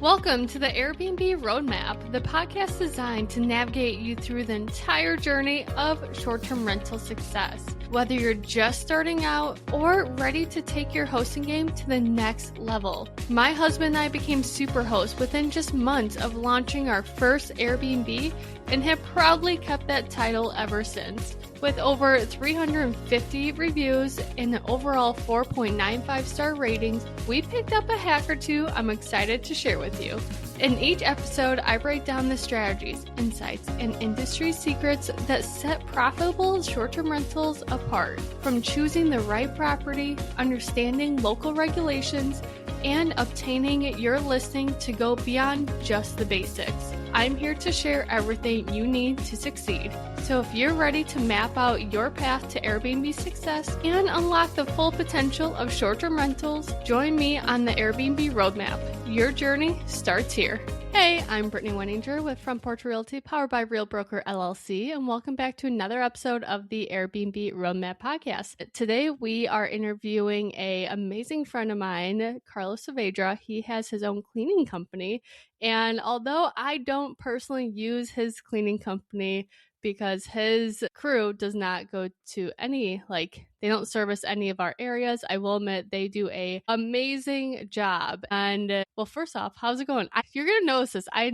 Welcome to the Airbnb Roadmap, the podcast designed to navigate you through the entire journey of short-term rental success. Whether you're just starting out or ready to take your hosting game to the next level. My husband and I became super hosts within just months of launching our first Airbnb and have proudly kept that title ever since. With over 350 reviews and an overall 4.95 star ratings, we picked up a hack or two I'm excited to share with you. In each episode, I break down the strategies, insights, and industry secrets that set profitable short-term rentals apart. From choosing the right property, understanding local regulations, and obtaining your listing to go beyond just the basics. I'm here to share everything you need to succeed. So if you're ready to map out your path to Airbnb success and unlock the full potential of short-term rentals, join me on the Airbnb Roadmap. Your journey starts here. Hey, I'm Brittany Wenninger with From Porch Realty, powered by Real Broker LLC, and welcome back to another episode of the Airbnb Roadmap podcast. Today, we are interviewing an amazing friend of mine, Carlos Saavedra. He has his own cleaning company, and although I don't personally use his cleaning company because his crew does not go to any, they don't service any of our areas, I will admit they do a amazing job. And well, first off, how's it going? You're going to notice this. I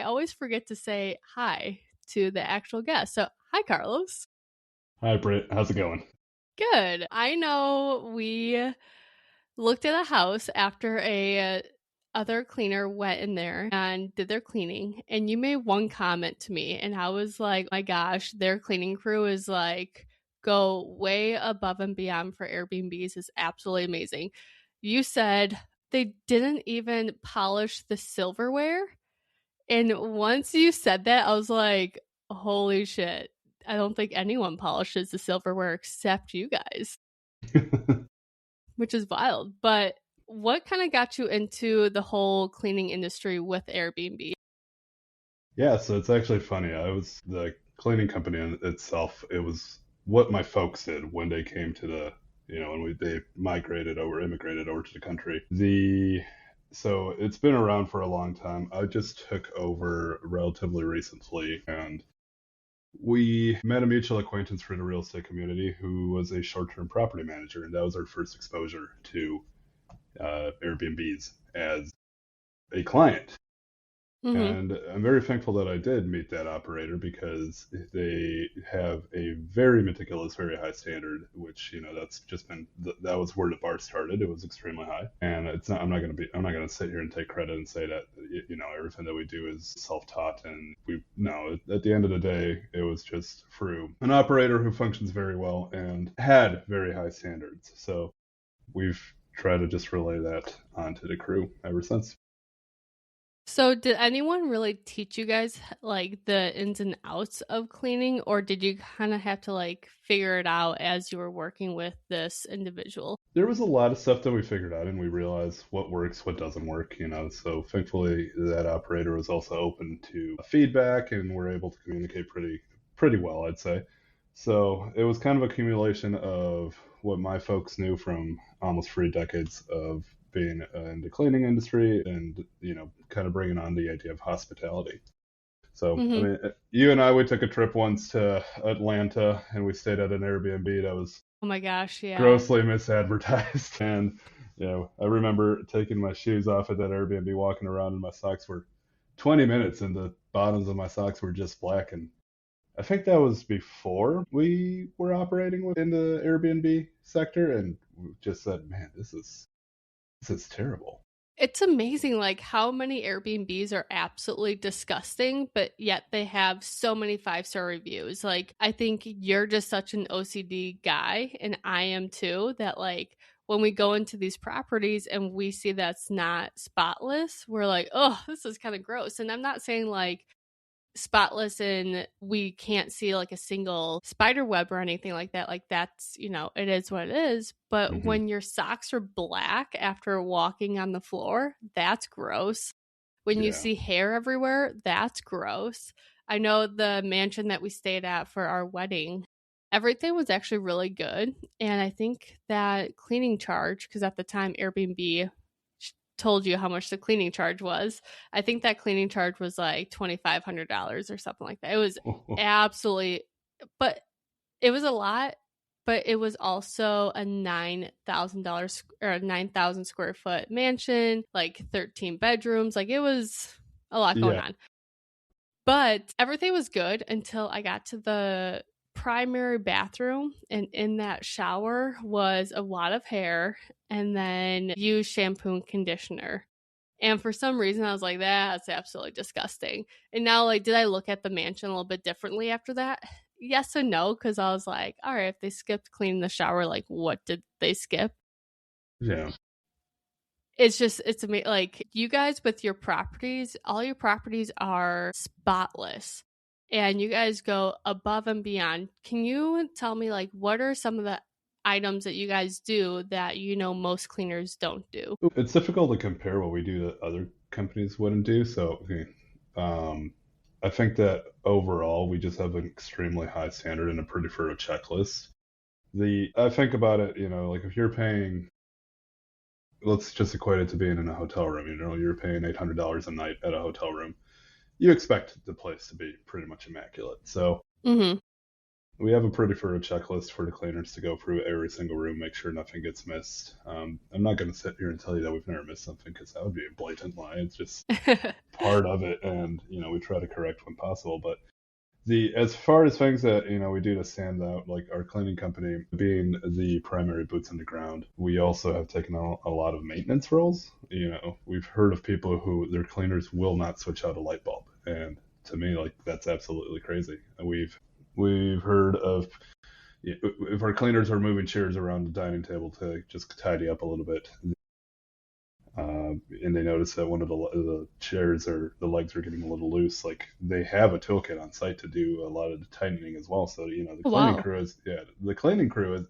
always forget to say hi to the actual guest. So hi, Carlos. Hi, Britt. How's it going? Good. I know we looked at a house after a other cleaner went in there and did their cleaning, and you made one comment to me, and I was like, my gosh, their cleaning crew is go way above and beyond for Airbnbs. Is absolutely amazing. You said they didn't even polish the silverware, and once you said that, I was like, holy shit, I don't think anyone polishes the silverware except you guys. Which is wild. But what kind of got you into the whole cleaning industry with Airbnb? Yeah, so it's actually funny. The cleaning company in itself, it was what my folks did when they came to when they immigrated over to the country. So it's been around for a long time. I just took over relatively recently, and we met a mutual acquaintance for the real estate community who was a short-term property manager, and that was our first exposure to Airbnbs as a client. Mm-hmm. And I'm very thankful that I did meet that operator because they have a very meticulous, very high standard, which, that's just been, that was where the bar started. It was extremely high. And I'm not going to sit here and take credit and say that, everything that we do is self-taught. And at the end of the day, it was just through an operator who functions very well and had very high standards. So we've tried to just relay that onto the crew ever since. So did anyone really teach you guys the ins and outs of cleaning, or did you kind of have to figure it out as you were working with this individual? There was a lot of stuff that we figured out, and we realized what works, what doesn't work, so thankfully that operator was also open to feedback, and we're able to communicate pretty well, I'd say. So it was kind of accumulation of what my folks knew from almost 3 decades of being in the cleaning industry and, kind of bringing on the idea of hospitality. So, Mm-hmm. I mean, you and we took a trip once to Atlanta, and we stayed at an Airbnb that was, oh my gosh, yeah, grossly misadvertised. And, I remember taking my shoes off at that Airbnb, walking around, and my socks were 20 minutes, and the bottoms of my socks were just black. And I think that was before we were operating within the Airbnb sector, and we just said, man, this is terrible. It's amazing how many Airbnbs are absolutely disgusting, but yet they have so many 5-star reviews. I think you're just such an OCD guy, and I am too, that when we go into these properties and we see that's not spotless, we're like, oh, this is kind of gross. And I'm not saying spotless and we can't see a single spider web or anything like that. That's, it is what it is. But Mm-hmm. when your socks are black after walking on the floor, that's gross. When you see hair everywhere, that's gross. I know the mansion that we stayed at for our wedding, everything was actually really good. And I think that cleaning charge, because at the time Airbnb told you how much the cleaning charge was. I think that cleaning charge was like $2,500 or something like that. It was absolutely, but it was a lot, but it was also a $9,000 or a 9,000 square foot mansion, like 13 bedrooms. Like it was a lot going Yeah. on. But everything was good until I got to the primary bathroom, and in that shower was a lot of hair and then used shampoo and conditioner. And for some reason, I was like, that's absolutely disgusting. And now, like, did I look at the mansion a little bit differently after that? Yes and no, because I was like, all right, if they skipped cleaning the shower, like, what did they skip? Yeah. It's just, it's amazing. Like, you guys with your properties, all your properties are spotless. And you guys go above and beyond. Can you tell me, like, what are some of the items that you guys do that you know most cleaners don't do? It's difficult to compare what we do that other companies wouldn't do. So, um, I think that overall we just have an extremely high standard and a pretty thorough checklist. I think about it, like if you're paying, let's just equate it to being in a hotel room. You're paying $800 a night at a hotel room. You expect the place to be pretty much immaculate. So Mm-hmm. we have a pretty thorough checklist for the cleaners to go through every single room, make sure nothing gets missed. I'm not going to sit here and tell you that we've never missed something because that would be a blatant lie. It's just part of it, and we try to correct when possible. But as far as things that we do to stand out, like our cleaning company being the primary boots on the ground, we also have taken on a lot of maintenance roles. We've heard of people who their cleaners will not switch out a light bulb, and to me, like that's absolutely crazy. We've heard of if our cleaners are moving chairs around the dining table to just tidy up a little bit, and they notice that one of the chairs or the legs are getting a little loose, like they have a toolkit on site to do a lot of the tightening as well. So the cleaning Wow. crew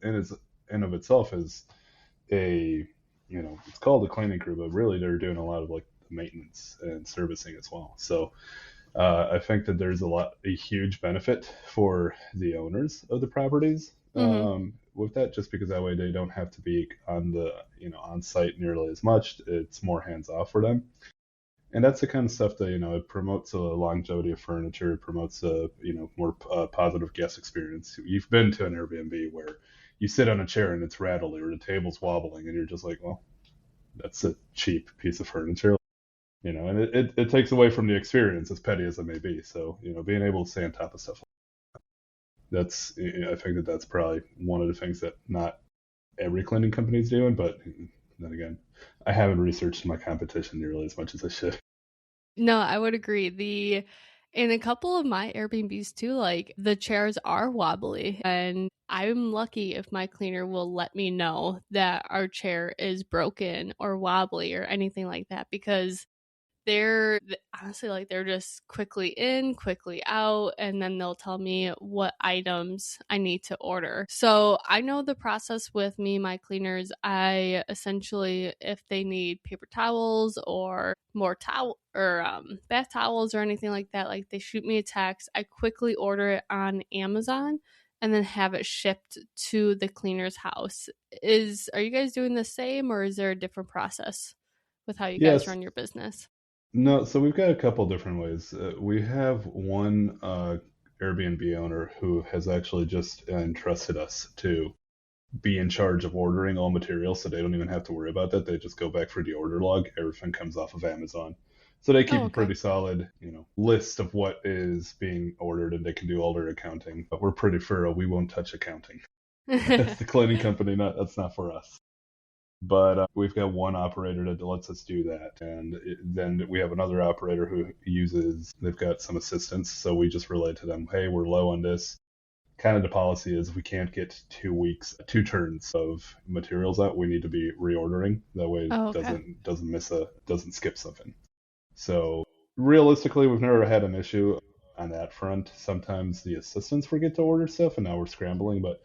in of itself is a it's called the cleaning crew, but really they're doing a lot of like the maintenance and servicing as well. So I think that there's a huge benefit for the owners of the properties Mm-hmm. with that, just because that way they don't have to be on site nearly as much. It's more hands off for them, and that's the kind of stuff that it promotes a longevity of furniture. It promotes a more positive guest experience. You've been to an Airbnb where you sit on a chair and it's rattling or the table's wobbling, and you're just like, well, that's a cheap piece of furniture. And it takes away from the experience, as petty as it may be. So, being able to stay on top of stuff, I think that that's probably one of the things that not every cleaning company is doing. But then again, I haven't researched my competition nearly as much as I should. No, I would agree. In a couple of my Airbnbs too, like the chairs are wobbly, and I'm lucky if my cleaner will let me know that our chair is broken or wobbly or anything like that, because they're honestly like they're just quickly in, quickly out, and then they'll tell me what items I need to order. So I know the process with me, my cleaners. I essentially, if they need paper towels or more towel or bath towels or anything like that, like they shoot me a text. I quickly order it on Amazon and then have it shipped to the cleaner's house. Are you guys doing the same, or is there a different process with how you guys Yes, run your business? no. So we've got a couple different ways. We have one Airbnb owner who has actually just entrusted us to be in charge of ordering all materials, so they don't even have to worry about that. They just go back for the order log. Everything comes off of Amazon. So they keep Oh, a okay. pretty solid, list of what is being ordered, and they can do all their accounting. But we're pretty thorough. We won't touch accounting. That's the cleaning company. That's not for us. But we've got one operator that lets us do that, and then we have another operator who they've got some assistants, so we just relay to them, hey, we're low on this. Kind of the policy is if we can't get 2 turns of materials out, we need to be reordering. That way it Oh, okay. doesn't skip something. So realistically, we've never had an issue on that front. Sometimes the assistants forget to order stuff, and now we're scrambling. But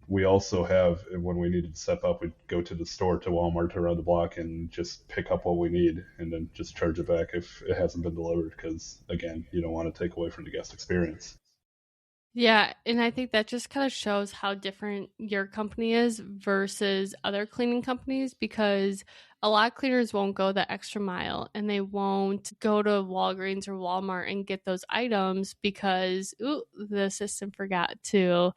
we also have, when we needed to step up, we'd go to the store, to Walmart around the block, and just pick up what we need, and then just charge it back if it hasn't been delivered. Because again, you don't want to take away from the guest experience. Yeah, and I think that just kind of shows how different your company is versus other cleaning companies, because a lot of cleaners won't go the extra mile and they won't go to Walgreens or Walmart and get those items because ooh, the assistant forgot to,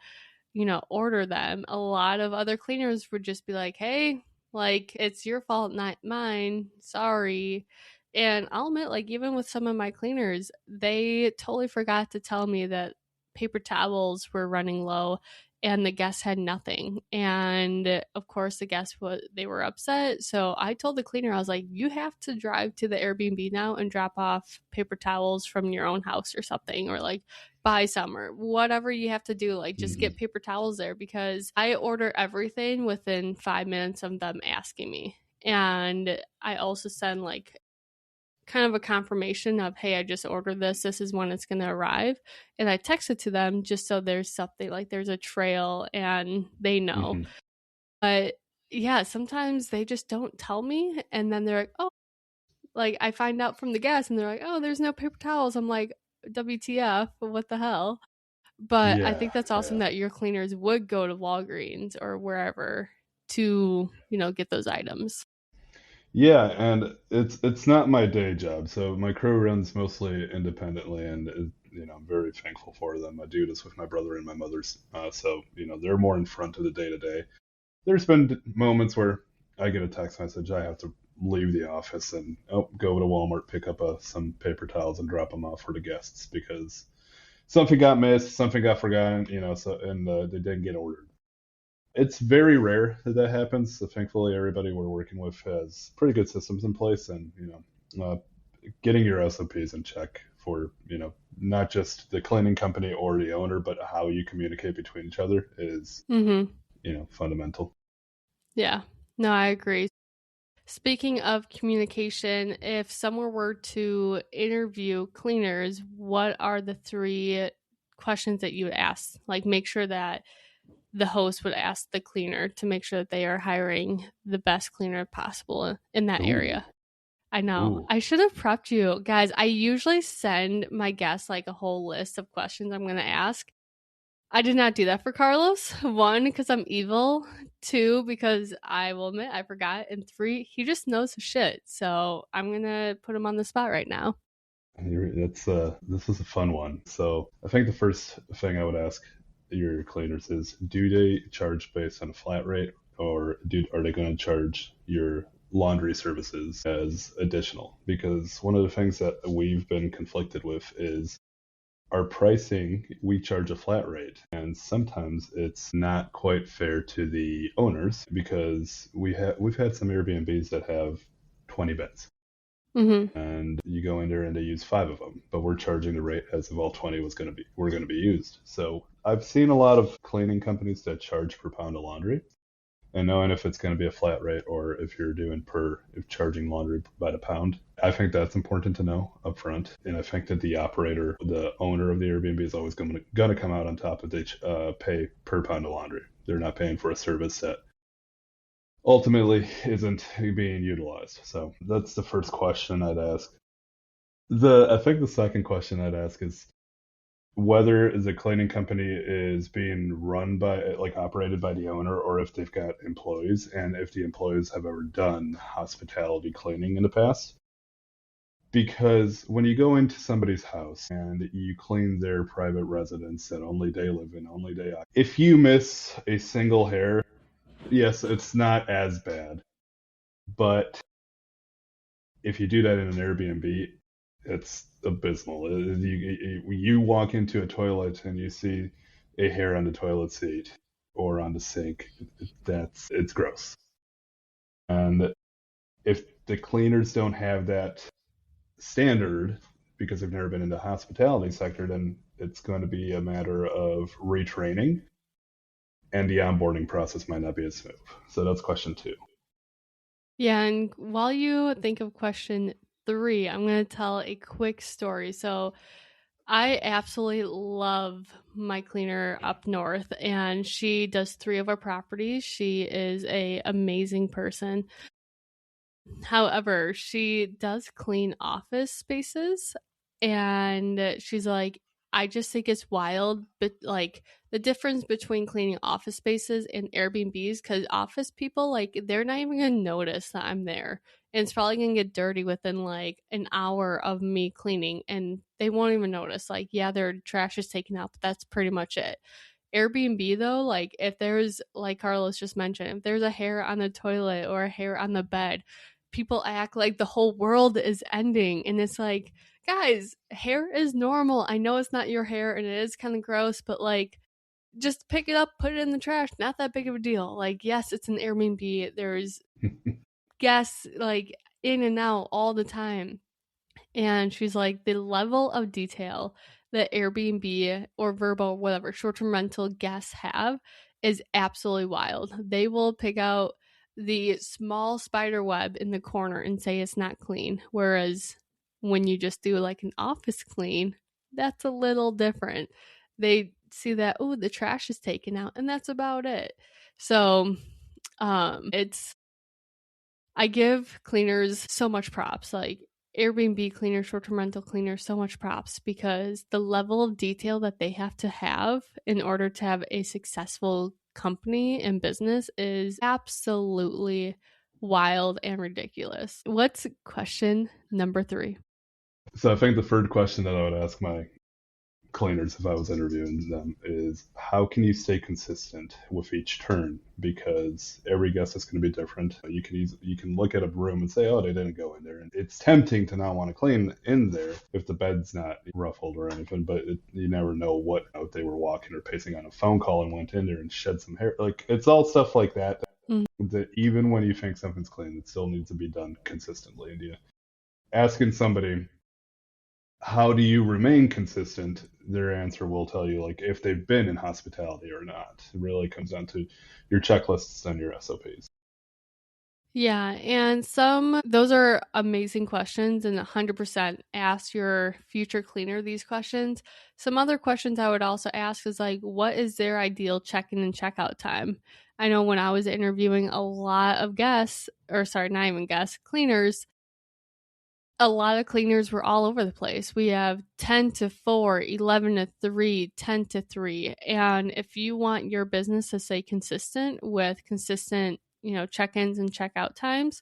order them. A lot of other cleaners would just be like, "Hey, like it's your fault, not mine. Sorry." And I'll admit, like, even with some of my cleaners, they totally forgot to tell me that paper towels were running low and the guests had nothing. And of course, the guests they were upset. So I told the cleaner, I was like, "You have to drive to the Airbnb now and drop off paper towels from your own house or something, or like buy some or whatever you have to do. Like, just Hmm. get paper towels there because I order everything within 5 minutes of them asking me." And I also send like kind of a confirmation of, "Hey, I just ordered this. This is when it's going to arrive." And I text it to them just so there's something like there's a trail and they know. Hmm. But yeah, sometimes they just don't tell me. And then they're like, "Oh," like I find out from the guests and they're like, "Oh, there's no paper towels." I'm like, WTF? What the hell? But I Yeah, think that's awesome yeah. that your cleaners would go to Walgreens or wherever to, get those items. Yeah, and it's not my day job, so my crew runs mostly independently, and I'm very thankful for them. I do this with my brother and my mother's, so they're more in front of the day to day. There's been moments where I get a text message, I have to leave the office and go to Walmart, pick up some paper towels and drop them off for the guests because something got missed, something got forgotten, so and they didn't get ordered. It's very rare that that happens. So thankfully, everybody we're working with has pretty good systems in place, and getting your SOPs in check for not just the cleaning company or the owner, but how you communicate between each other is Mm-hmm. fundamental. Yeah. No, I agree. Speaking of communication, if someone were to interview cleaners, what are the three questions that you would ask? Like, make sure that the host would ask the cleaner to make sure that they are hiring the best cleaner possible in that Ooh, area. I know. ooh. I should have prepped you. Guys, I usually send my guests like a whole list of questions I'm going to ask. I did not do that for Carlos. One, because I'm evil. Two, because I will admit I forgot. And three, he just knows his shit. So I'm going to put him on the spot right now. That's this is a fun one. So I think the first thing I would ask your cleaners is, do they charge based on a flat rate, or are they going to charge your laundry services as additional? Because one of the things that we've been conflicted with is our pricing. We charge a flat rate, and sometimes it's not quite fair to the owners because we've had some Airbnbs that have 20 beds, Mm-hmm. and you go in there and they use five of them, but we're charging the rate as if all 20 were going to be used. So I've seen a lot of cleaning companies that charge per pound of laundry, and knowing if it's going to be a flat rate or if you're doing if charging laundry by the pound, I think that's important to know up front. And I think that the owner of the Airbnb is always going to come out on top if they pay per pound of laundry. They're not paying for a service that ultimately isn't being utilized. So that's the first question I'd ask. I think the second question I'd ask is whether the cleaning company is being run by, like, operated by the owner, or if they've got employees, and if the employees have ever done hospitality cleaning in the past. Because when you go into somebody's house and you clean their private residence that only they live in, only they occupy, if you miss a single hair, yes, it's not as bad. But if you do that in an Airbnb, it's abysmal. You walk into a toilet and you see a hair on the toilet seat or on the sink. It's gross. And if the cleaners don't have that standard because they've never been in the hospitality sector, then it's going to be a matter of retraining, and the onboarding process might not be as smooth. So that's question two. Yeah. And while you think of question three, I'm going to tell a quick story. So I absolutely love my cleaner up north, and she does three of our properties. She is a amazing person. However, she does clean office spaces, and she's like, I just think it's wild, but like the difference between cleaning office spaces and Airbnbs, because office people, like, they're not even going to notice that I'm there. And it's probably going to get dirty within like an hour of me cleaning, and they won't even notice. Like, yeah, their trash is taken out, but that's pretty much it. Airbnb though, like if there's, like Carlos just mentioned, if there's a hair on the toilet or a hair on the bed, people act like the whole world is ending. And it's like, guys, hair is normal. I know it's not your hair and it is kind of gross, but like, just pick it up, put it in the trash. Not that big of a deal. Like, yes, it's an Airbnb. There's guests like in and out all the time. And she's like, the level of detail that Airbnb or Vrbo, whatever, short-term rental guests have is absolutely wild. They will pick out the small spider web in the corner and say it's not clean. Whereas when you just do like an office clean, that's a little different. They see that, oh, the trash is taken out, and that's about it. So it's, I give cleaners so much props, like Airbnb cleaners, short-term rental cleaners, so much props, because the level of detail that they have to have in order to have a successful company and business is absolutely wild and ridiculous. What's question number 3? So I think the third question that I would ask my cleaners if I was interviewing them is, how can you stay consistent with each turn? Because every guest is going to be different. You can look at a room and say, oh, they didn't go in there, and it's tempting to not want to clean in there if the bed's not ruffled or anything. But you never know what if they were walking or pacing on a phone call and went in there and shed some hair. Like, it's all stuff like that. That even when you think something's clean, it still needs to be done consistently. And asking somebody, how do you remain consistent? Their answer will tell you, like, if they've been in hospitality or not. It really comes down to your checklists and your SOPs. Yeah, and those are amazing questions, and 100% ask your future cleaner these questions. Some other questions I would also ask is like, what is their ideal check-in and check-out time? I know when I was interviewing a lot of guests, or sorry, not even guests, cleaners, a lot of cleaners were all over the place. We have 10 to 4, 11 to 3, 10 to 3. And if you want your business to stay consistent with consistent, check-ins and check-out times,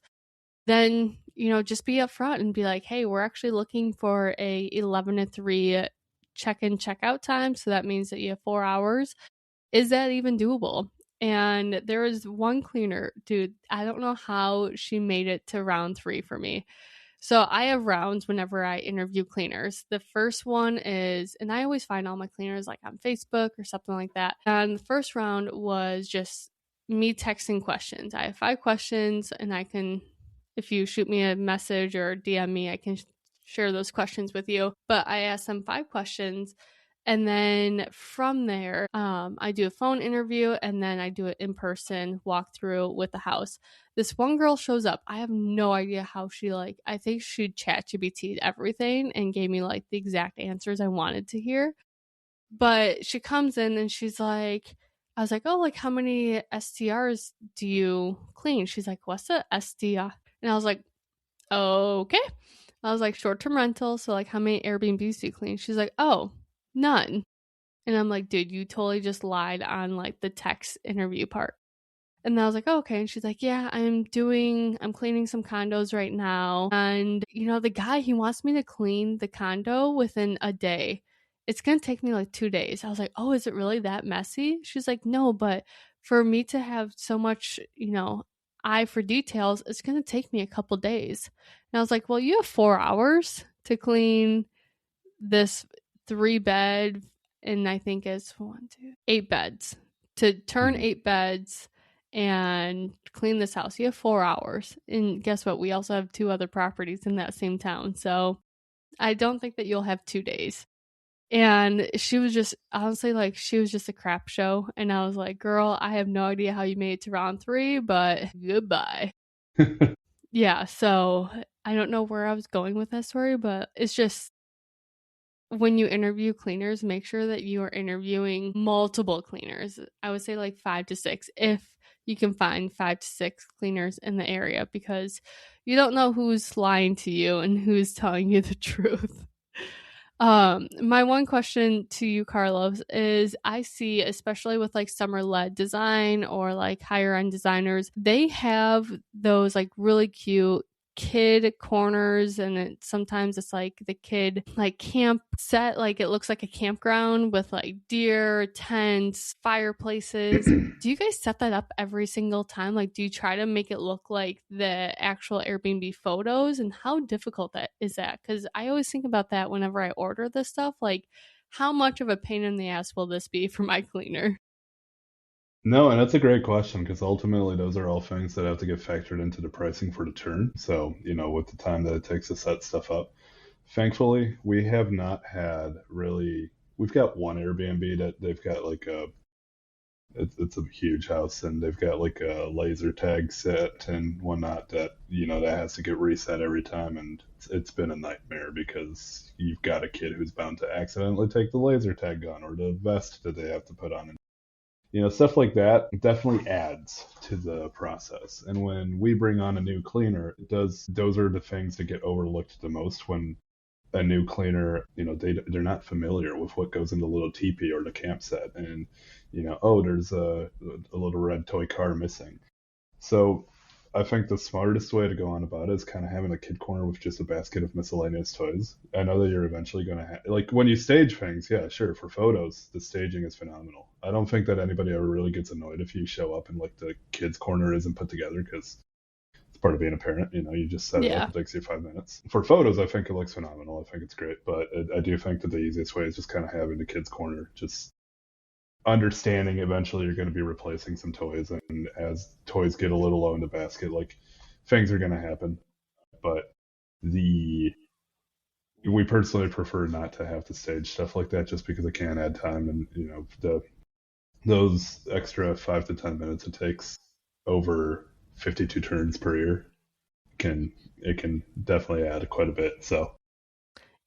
then, just be upfront and be like, hey, we're actually looking for a 11 to 3 check-in, check-out time. So that means that you have 4 hours. Is that even doable? And there was one cleaner, dude, I don't know how she made it to round 3 for me. So I have rounds whenever I interview cleaners. The first one is, and I always find all my cleaners like on Facebook or something like that. And the first round was just me texting questions. I have 5 questions, and I can, if you shoot me a message or DM me, I can share those questions with you. But I asked them 5 questions. And then from there, I do a phone interview, and then I do an in-person walkthrough with the house. This one girl shows up. I have no idea how she, I think she ChatGPT'd everything and gave me the exact answers I wanted to hear. But she comes in and she's like, I was like, oh, how many STRs do you clean? She's like, what's a STR? And I was like, okay. I was like, short-term rental. So how many Airbnbs do you clean? She's like, oh, none. And I'm like, dude, you totally just lied on the text interview part. And I was like, oh, okay. And she's like, yeah, I'm cleaning some condos right now. And, the guy, he wants me to clean the condo within a day. It's going to take me 2 days. I was like, oh, is it really that messy? She's like, no, but for me to have so much, eye for details, it's going to take me a couple days. And I was like, well, you have 4 hours to clean this 3-bed, and I think it's 8 beds, to turn 8 beds and clean this house. You have 4 hours. And guess what? We also have 2 other properties in that same town. So I don't think that you'll have 2 days. And she was just, honestly, she was just a crap show. And I was like, girl, I have no idea how you made it to round 3, but goodbye. Yeah, so I don't know where I was going with that story, but it's just, when you interview cleaners, make sure that you are interviewing multiple cleaners. I would say 5 to 6, if you can find 5 to 6 cleaners in the area, because you don't know who's lying to you and who's telling you the truth. My one question to you, Carlos, is I see, especially with like summer-led design or like higher end designers, they have those like really cute kid corners, and sometimes it's like the kid like camp set, like it looks like a campground with like deer, tents, fireplaces. Do you guys set that up every single time? Like, do you try to make it look like the actual Airbnb photos? And how difficult that is that? Because I always think about that whenever I order this stuff. Like, how much of a pain in the ass will this be for my cleaner? No, and that's a great question because ultimately those are all things that have to get factored into the pricing for the turn. So, with the time that it takes to set stuff up. Thankfully, we have not had really. We've got one Airbnb that they've got like it's a huge house and they've got like a laser tag set and whatnot that has to get reset every time, and it's been a nightmare because you've got a kid who's bound to accidentally take the laser tag gun or the vest that they have to put on. Stuff like that definitely adds to the process. And when we bring on a new cleaner, those are the things that get overlooked the most when a new cleaner, they're not familiar with what goes in the little teepee or the camp set. And, oh, there's a little red toy car missing. So I think the smartest way to go on about it is kind of having a kid corner with just a basket of miscellaneous toys. I know that you're eventually going to have, like when you stage things, yeah, sure, for photos, the staging is phenomenal. I don't think that anybody ever really gets annoyed if you show up and like the kids corner isn't put together because it's part of being a parent. You just set it up, it takes you 5 minutes. For photos, I think it looks phenomenal. I think it's great, but I do think that the easiest way is just kind of having the kids corner, just understanding eventually you're going to be replacing some toys, and as toys get a little low in the basket, like things are going to happen. But we personally prefer not to have to stage stuff like that just because it can add time, and those extra 5 to 10 minutes it takes over 52 turns per year can definitely add quite a bit. So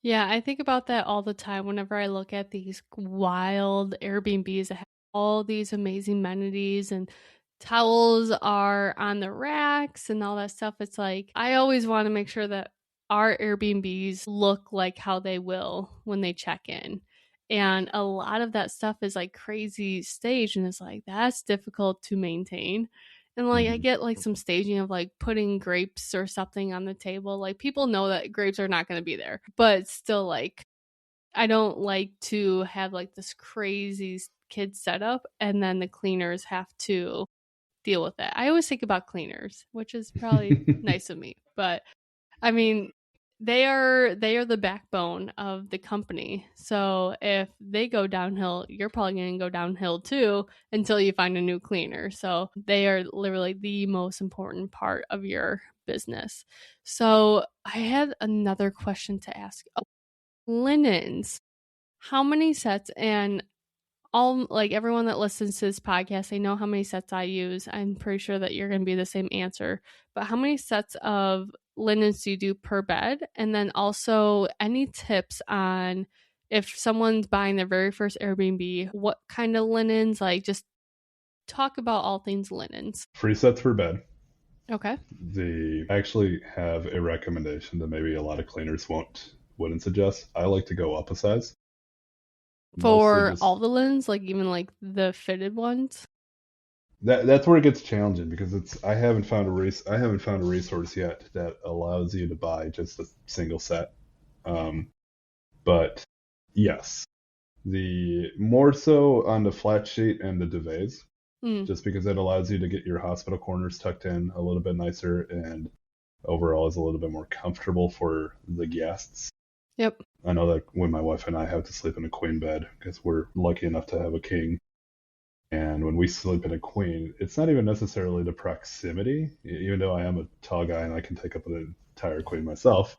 Yeah, I think about that all the time whenever I look at these wild Airbnbs that have all these amazing amenities and towels are on the racks and all that stuff. It's like I always want to make sure that our Airbnbs look like how they will when they check in. And a lot of that stuff is like crazy staged, and it's like that's difficult to maintain. And like I get like some staging of like putting grapes or something on the table. Like people know that grapes are not going to be there, but still like I don't like to have like this crazy kid setup and then the cleaners have to deal with that. I always think about cleaners, which is probably nice of me, but I mean, they are the backbone of the company. So if they go downhill, you're probably going to go downhill too until you find a new cleaner. So they are literally the most important part of your business. So I had another question to ask. Oh, linens. How many sets, and all like everyone that listens to this podcast, they know how many sets I use. I'm pretty sure that you're going to be the same answer. But how many sets of linens do you do per bed? And then also any tips on if someone's buying their very first Airbnb, what kind of linens? Like just talk about all things linens. 3 sets per bed. Okay. They actually have a recommendation that maybe a lot of cleaners wouldn't suggest. I like to go up a size. For all the linens, like even like the fitted ones? That's where it gets challenging because I haven't found a resource yet that allows you to buy just a single set. But yes, the more so on the flat sheet and the duvets, just because it allows you to get your hospital corners tucked in a little bit nicer and overall is a little bit more comfortable for the guests. Yep. I know that when my wife and I have to sleep in a queen bed because we're lucky enough to have a king. And when we sleep in a queen, it's not even necessarily the proximity, even though I am a tall guy and I can take up an entire queen myself.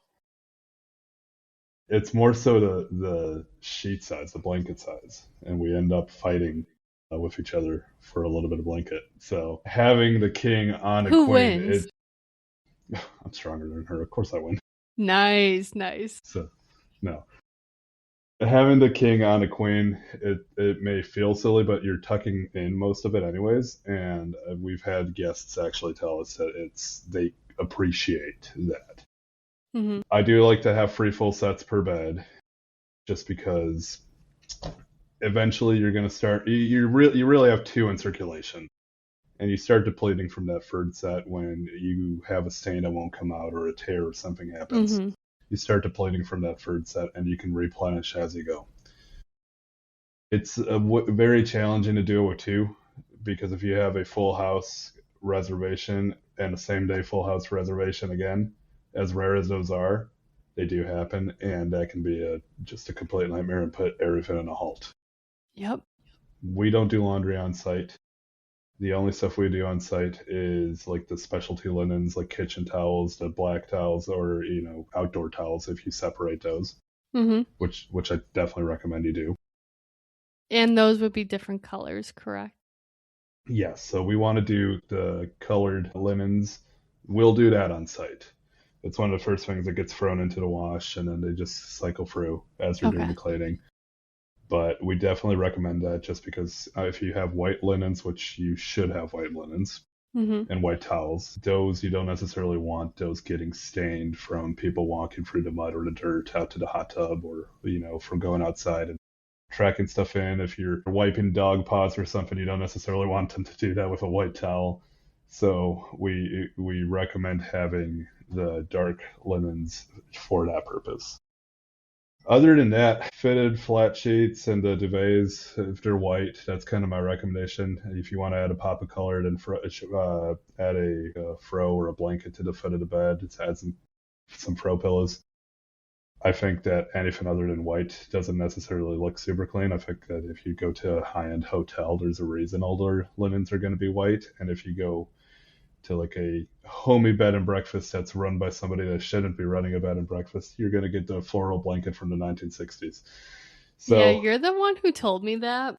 It's more so the sheet size, the blanket size. And we end up fighting with each other for a little bit of blanket. So having the king on a Who queen, wins? I'm stronger than her. Of course I win. Nice. So, no. Having the king on a queen, it may feel silly, but you're tucking in most of it anyways. And we've had guests actually tell us that they appreciate that. Mm-hmm. I do like to have 3 full sets per bed. just because eventually you're going to start, you really have two in circulation. And you start depleting from that third set when you have a stain that won't come out or a tear or something happens. Mm-hmm. You start depleting from that third set and you can replenish as you go. It's very challenging to do it with two, because if you have a full house reservation and a same day full house reservation again, as rare as those are, they do happen, and that can be just a complete nightmare and put everything in a halt. Yep. We don't do laundry on site. The only stuff we do on site is like the specialty linens, like kitchen towels, the black towels, or outdoor towels if you separate those, Mm-hmm. which I definitely recommend you do. And those would be different colors, correct? Yes, so we want to do the colored linens. We'll do that on site. It's one of the first things that gets thrown into the wash, and then they just cycle through as you're doing the cleaning. But we definitely recommend that, just because if you have white linens, which you should have white linens, and white towels, those you don't necessarily want those getting stained from people walking through the mud or the dirt out to the hot tub, or from going outside and tracking stuff in. If you're wiping dog paws or something, you don't necessarily want them to do that with a white towel. So we recommend having the dark linens for that purpose. Other than that, fitted flat sheets and the duvets, if they're white, that's kind of my recommendation. If you want to add a pop of color, then add a fro or a blanket to the foot of the bed. Just add some throw pillows. I think that anything other than white doesn't necessarily look super clean. I think that if you go to a high-end hotel, there's a reason all their linens are going to be white. And if you go to like a homey bed and breakfast that's run by somebody that shouldn't be running a bed and breakfast, you're going to get the floral blanket from the 1960s. So yeah, you're the one who told me that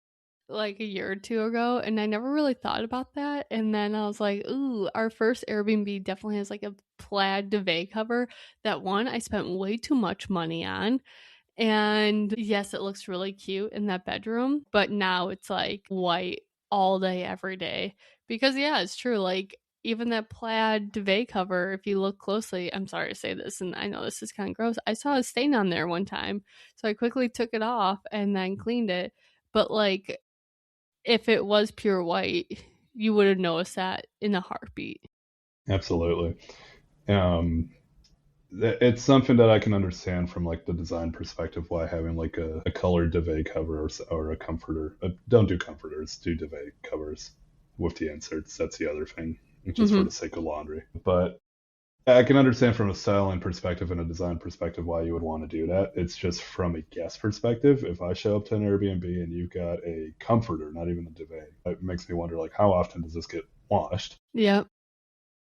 like a year or two ago, and I never really thought about that. And then I was like, ooh, our first Airbnb definitely has like a plaid duvet cover. That one I spent way too much money on. And yes, it looks really cute in that bedroom, but now it's like white all day, every day. Because yeah, it's true. Like even that plaid duvet cover, if you look closely, I'm sorry to say this, and I know this is kind of gross. I saw a stain on there one time. So I quickly took it off and then cleaned it. But like if it was pure white, you would have noticed that in a heartbeat. absolutely. It's something that I can understand from like the design perspective, why having like a colored duvet cover or a comforter. Don't do comforters, do duvet covers with the inserts. That's the other thing, just for the sake of laundry. But I can understand from a styling perspective and a design perspective why you would want to do that. It's just from a guest perspective. If I show up to an Airbnb and you've got a comforter, not even a duvet, it makes me wonder, like, how often does this get washed? Yep.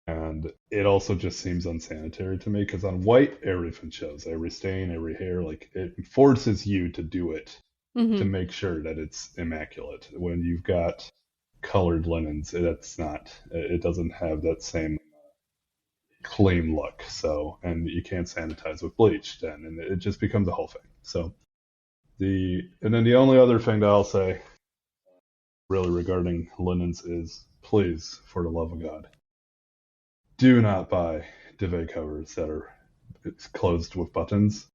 And it also just seems unsanitary to me, because on white, everything shows. Every stain, every hair, like it forces you to do it to make sure that it's immaculate. When you've got colored linens, it doesn't have that same clean look. So, and you can't sanitize with bleach then, and it just becomes a whole thing. So and then the only other thing that I'll say really regarding linens is, please, for the love of God, do not buy duvet covers that are closed with buttons.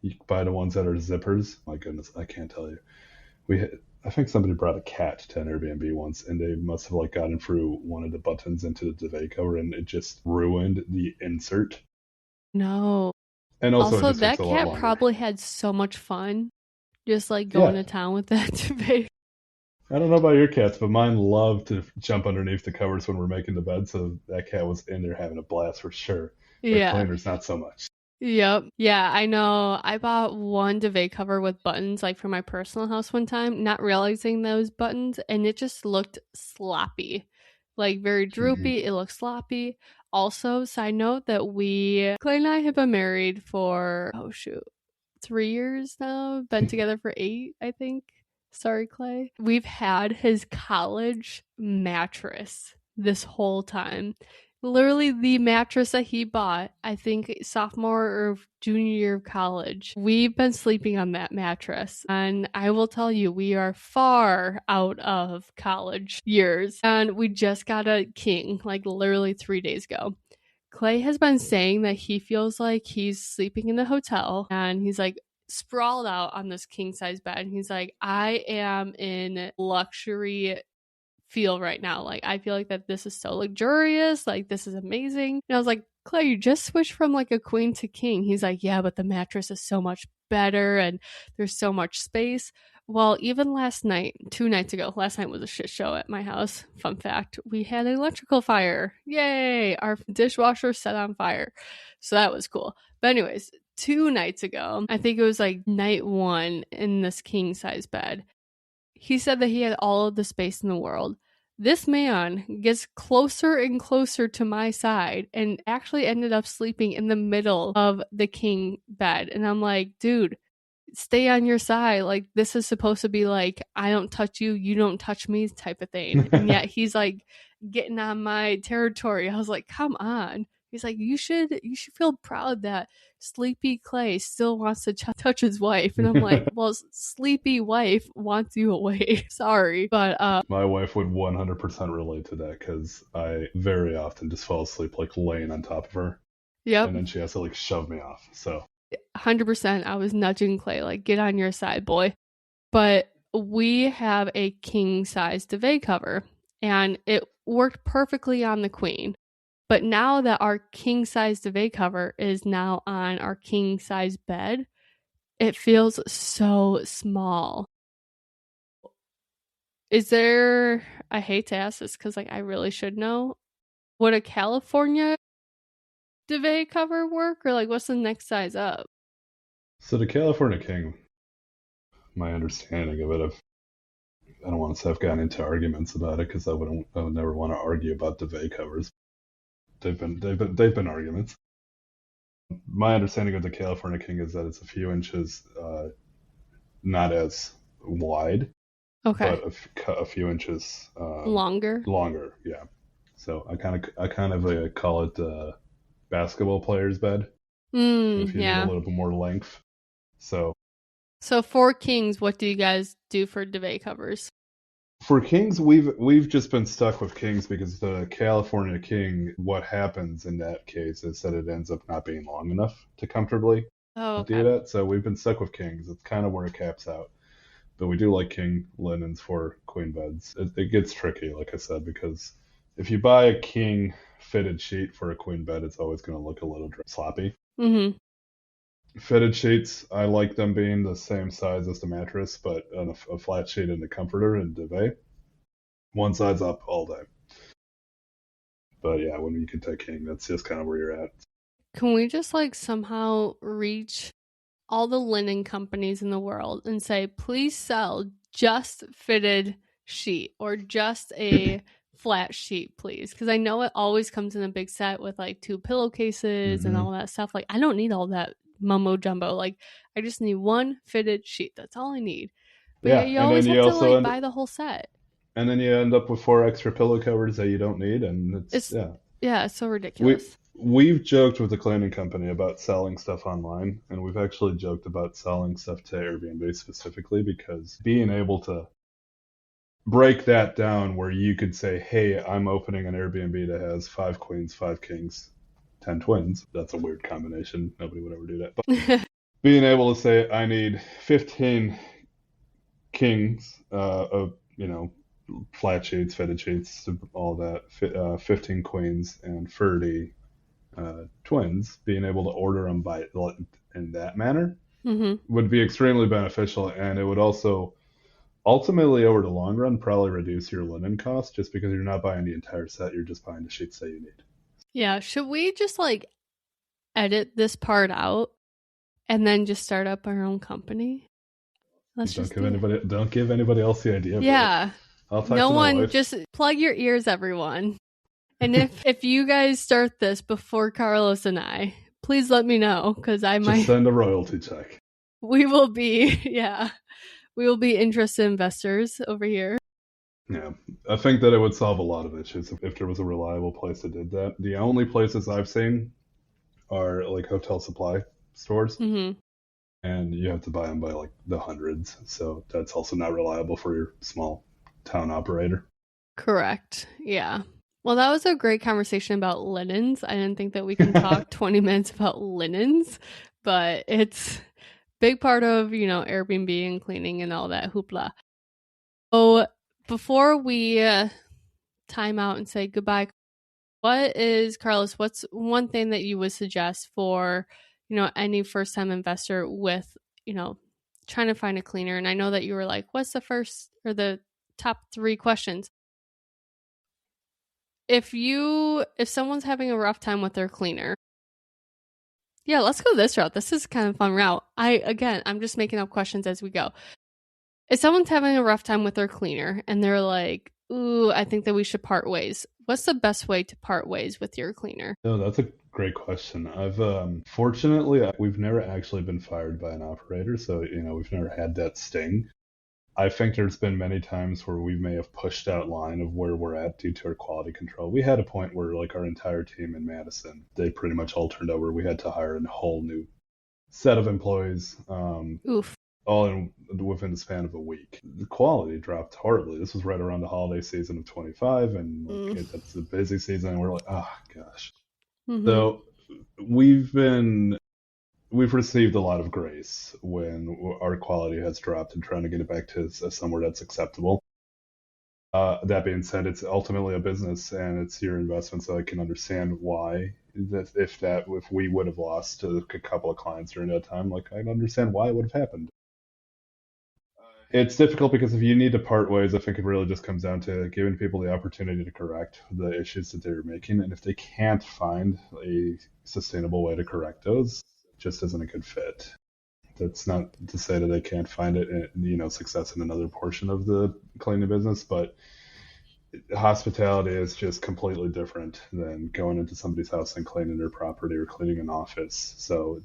You buy the ones that are zippers. My goodness, I can't tell you. I think somebody brought a cat to an Airbnb once, and they must have like gotten through one of the buttons into the duvet cover, and it just ruined the insert. No. And also, it Also, just takes that a lot cat longer. probably had so much fun just like going to town with that duvet. I don't know about your cats, but mine love to jump underneath the covers when we're making the bed, so that cat was in there having a blast for sure. But Yeah. cleaners, not so much. Yep. Yeah, I know. I bought one duvet cover with buttons like for my personal house one time, not realizing those buttons, and it just looked sloppy. Like very droopy. It looked sloppy. Also, side note that Clay and I have been married for 3 years now. Been together for 8, I think. Sorry, Clay. We've had his college mattress this whole time. Literally the mattress that he bought, I think sophomore or junior year of college. We've been sleeping on that mattress. And I will tell you, we are far out of college years. And we just got a king, like literally 3 days ago. Clay has been saying that he feels like he's sleeping in the hotel, and he's like, sprawled out on this king size bed. And he's like, I am in luxury feel right now. Like, I feel like that this is so luxurious. Like, this is amazing. And I was like, Claire, you just switched from like a queen to king. He's like, yeah, but the mattress is so much better and there's so much space. Well, even last night, 2 nights ago, last night was a shit show at my house. Fun fact, we had an electrical fire. Yay! Our dishwasher set on fire. So that was cool. But anyways, 2 nights ago, I think it was like night 1 in this king size bed, he said that he had all of the space in the world. This man gets closer and closer to my side and actually ended up sleeping in the middle of the king bed. And I'm like, dude, stay on your side. Like, this is supposed to be like, I don't touch you, you don't touch me type of thing. And yet he's like getting on my territory. I was like, come on. He's like, you should feel proud that Sleepy Clay still wants to touch his wife. And I'm like, well, Sleepy wife wants you away. Sorry. But my wife would 100% relate to that, because I very often just fall asleep like laying on top of her. Yep. And then she has to like shove me off. So 100% I was nudging Clay, like, get on your side, boy. But we have a king size duvet cover and it worked perfectly on the queen. But now that our king size duvet cover is now on our king size bed, it feels so small. Is there, I hate to ask this because like I really should know, would a California duvet cover work, or like what's the next size up? So the California King, my understanding of it, I don't want to say I've gotten into arguments about it, because I would never want to argue about duvet covers. They've been arguments. My understanding of the California King is that it's a few inches, not as wide, Okay. but a few inches Longer. Longer, yeah. So I kind of call it basketball player's bed. If you need a little bit more length. So for kings, what do you guys do for duvet covers? For kings, we've just been stuck with kings because the California King, what happens in that case is that it ends up not being long enough to comfortably do that. So we've been stuck with kings. It's kind of where it caps out. But we do like king linens for queen beds. It gets tricky, like I said, because if you buy a king fitted sheet for a queen bed, it's always going to look a little sloppy. Mm-hmm. Fitted sheets, I like them being the same size as the mattress, but on a flat sheet and the comforter and duvet, one side's up all day. But yeah, when you can take king, that's just kind of where you're at. Can we just like somehow reach all the linen companies in the world and say, please sell just fitted sheet or just a flat sheet, please? Because I know it always comes in a big set with like 2 pillowcases and all that stuff. Like, I don't need all that mumbo jumbo. Like, I just need one fitted sheet. That's all I need. But yeah, you always have to like buy the whole set. And then you end up with 4 extra pillow covers that you don't need, and it's so ridiculous. We've joked with the cleaning company about selling stuff online, and we've actually joked about selling stuff to Airbnb specifically, because being able to break that down where you could say, hey, I'm opening an Airbnb that has 5 queens, 5 kings, 10 twins. That's a weird combination. Nobody would ever do that. But being able to say, I need 15 kings of, flat sheets, fitted sheets, all that, 15 queens and 30 twins, being able to order them in that manner would be extremely beneficial, and it would also ultimately, over the long run, probably reduce your linen cost, just because you're not buying the entire set, you're just buying the sheets that you need. Yeah, should we just like edit this part out and then just start up our own company? Don't give anybody else the idea. Yeah. I'll talk to my wife. Just plug your ears, everyone. And if you guys start this before Carlos and I, please let me know, because I might send a royalty check. We will be interested investors over here. Yeah, I think that it would solve a lot of issues if there was a reliable place that did that. The only places I've seen are like hotel supply stores, and you have to buy them by like the hundreds. So that's also not reliable for your small town operator. Correct. Yeah. Well, that was a great conversation about linens. I didn't think that we can talk 20 minutes about linens, but it's big part of, Airbnb and cleaning and all that hoopla. So before we time out and say goodbye, what's one thing that you would suggest for, any first time investor with, trying to find a cleaner? And I know that you were like, what's the first or the top 3 questions? If someone's having a rough time with their cleaner, yeah, let's go this route. This is kind of a fun route. I'm just making up questions as we go. If someone's having a rough time with their cleaner and they're like, ooh, I think that we should part ways, what's the best way to part ways with your cleaner? No, that's a great question. I've fortunately we've never actually been fired by an operator, so we've never had that sting. I think there's been many times where we may have pushed out line of where we're at due to our quality control. We had a point where like our entire team in Madison, they pretty much all turned over. We had to hire a whole new set of employees. Oof. All within the span of a week. The quality dropped horribly. This was right around the holiday season of 25, and that's the busy season, and we're like, oh gosh. Mm-hmm. So we've received a lot of grace when our quality has dropped and trying to get it back to somewhere that's acceptable. That being said, it's ultimately a business and it's your investment, so I can understand why. If we would have lost a couple of clients during that time, like I understand why it would have happened. It's difficult because if you need to part ways, I think it really just comes down to giving people the opportunity to correct the issues that they're making. And if they can't find a sustainable way to correct those, it just isn't a good fit. That's not to say that they can't find it, success in another portion of the cleaning business, but hospitality is just completely different than going into somebody's house and cleaning their property or cleaning an office. So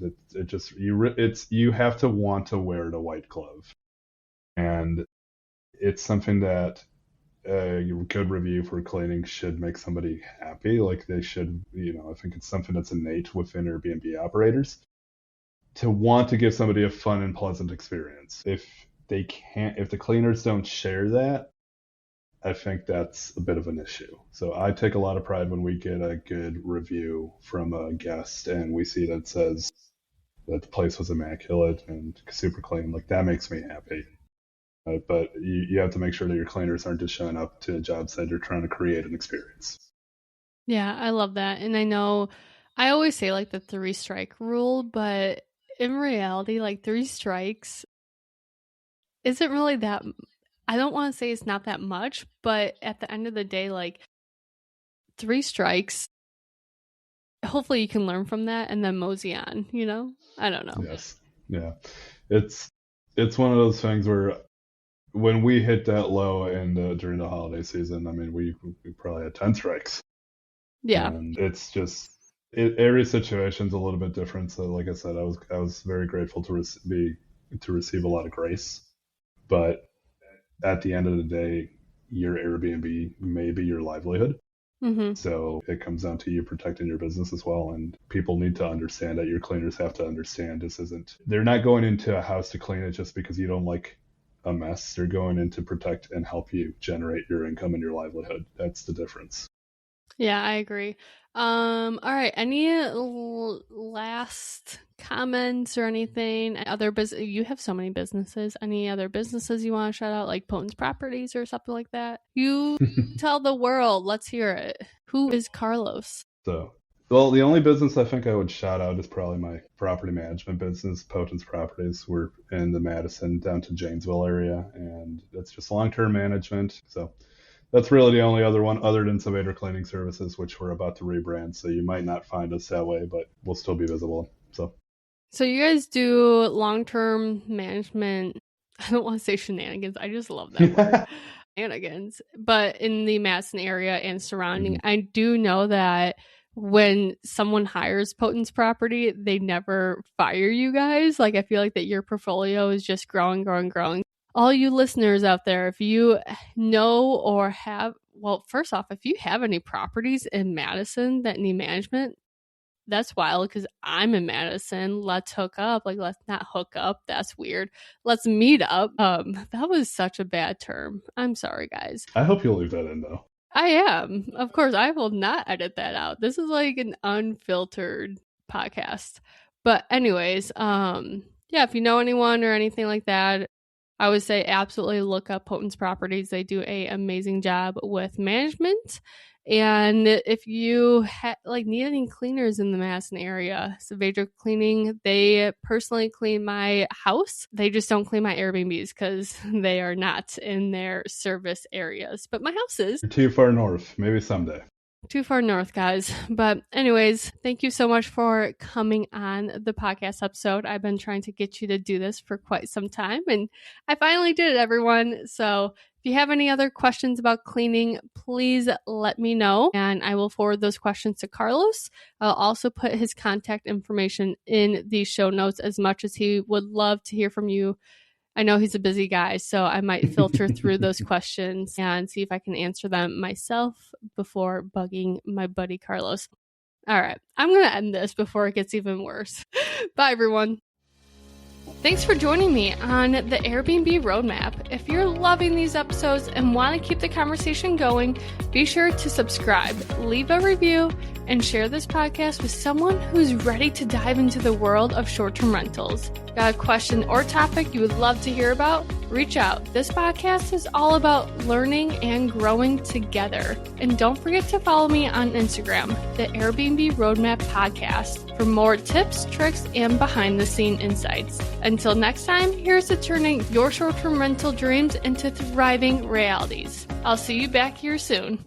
you have to want to wear the white glove. And it's something that a good review for cleaning should make somebody happy. Like they should, I think it's something that's innate within Airbnb operators to want to give somebody a fun and pleasant experience. If the cleaners don't share that, I think that's a bit of an issue. So I take a lot of pride when we get a good review from a guest and we see that says that the place was immaculate and super clean. Like that makes me happy. But you have to make sure that your cleaners aren't just showing up to a job site. You're trying to create an experience. Yeah, I love that. And I know I always say like the 3-strike rule, but in reality, like 3 strikes isn't really that. I don't want to say it's not that much, but at the end of the day, like 3 strikes, hopefully you can learn from that and then mosey on, I don't know. Yes. Yeah. It's one of those things where when we hit that low and during the holiday season, I mean, we probably had 10 strikes. Yeah. And it's just every situation's a little bit different. So like I said, I was very grateful to receive a lot of grace. But at the end of the day, your Airbnb may be your livelihood. Mm-hmm. So it comes down to you protecting your business as well. And people need to understand that. Your cleaners have to understand they're not going into a house to clean it just because you don't like a mess. They're going in to protect and help you generate your income and your livelihood. That's the difference. Yeah, I agree. All right. Any last comments or anything? You have so many businesses. Any other businesses you want to shout out, like Potence Properties or something like that? You tell the world. Let's hear it. Who is Carlos? Well, the only business I think I would shout out is probably my property management business, Potence Properties. We're in the Madison down to Janesville area, and it's just long-term management. So that's really the only other one other than Saavedra Cleaning Services, which we're about to rebrand. So you might not find us that way, but we'll still be visible. So you guys do long-term management. I don't want to say shenanigans. I just love that word. Shenanigans. But in the Madison area and surrounding, I do know that when someone hires Potence Property, they never fire you guys. Like I feel like that your portfolio is just growing. All you listeners out there, if you know or have, well, first off, if you have any properties in Madison that need management, that's wild because I'm in Madison. Let's hook up. Like, let's not hook up. That's weird. Let's meet up. That was such a bad term. I'm sorry, guys. I hope you'll leave that in, though. I am. Of course, I will not edit that out. This is like an unfiltered podcast. But anyways, Yeah, if you know anyone or anything like that, I would say absolutely look up Potence Properties. They do an amazing job with management. And if you need any cleaners in the Madison area, Saavedra Cleaning, they personally clean my house. They just don't clean my Airbnbs because they are not in their service areas. But my house is. You're too far north. Maybe someday. Too far north, guys. But anyways, thank you so much for coming on the podcast episode. I've been trying to get you to do this for quite some time, and I finally did it, everyone. So if you have any other questions about cleaning, please let me know, and I will forward those questions to Carlos. I'll also put his contact information in the show notes, as much as he would love to hear from you. I know he's a busy guy, so I might filter through those questions and see if I can answer them myself before bugging my buddy Carlos. All right, I'm going to end this before it gets even worse. Bye, everyone. Thanks for joining me on the Airbnb Roadmap. If you're loving these episodes and want to keep the conversation going, be sure to subscribe, leave a review, and share this podcast with someone who's ready to dive into the world of short-term rentals. Got a question or topic you would love to hear about? Reach out. This podcast is all about learning and growing together. And don't forget to follow me on Instagram, the Airbnb Roadmap Podcast, for more tips, tricks, and behind-the-scene insights. Until next time, here's to turning your short-term rental dreams into thriving realities. I'll see you back here soon.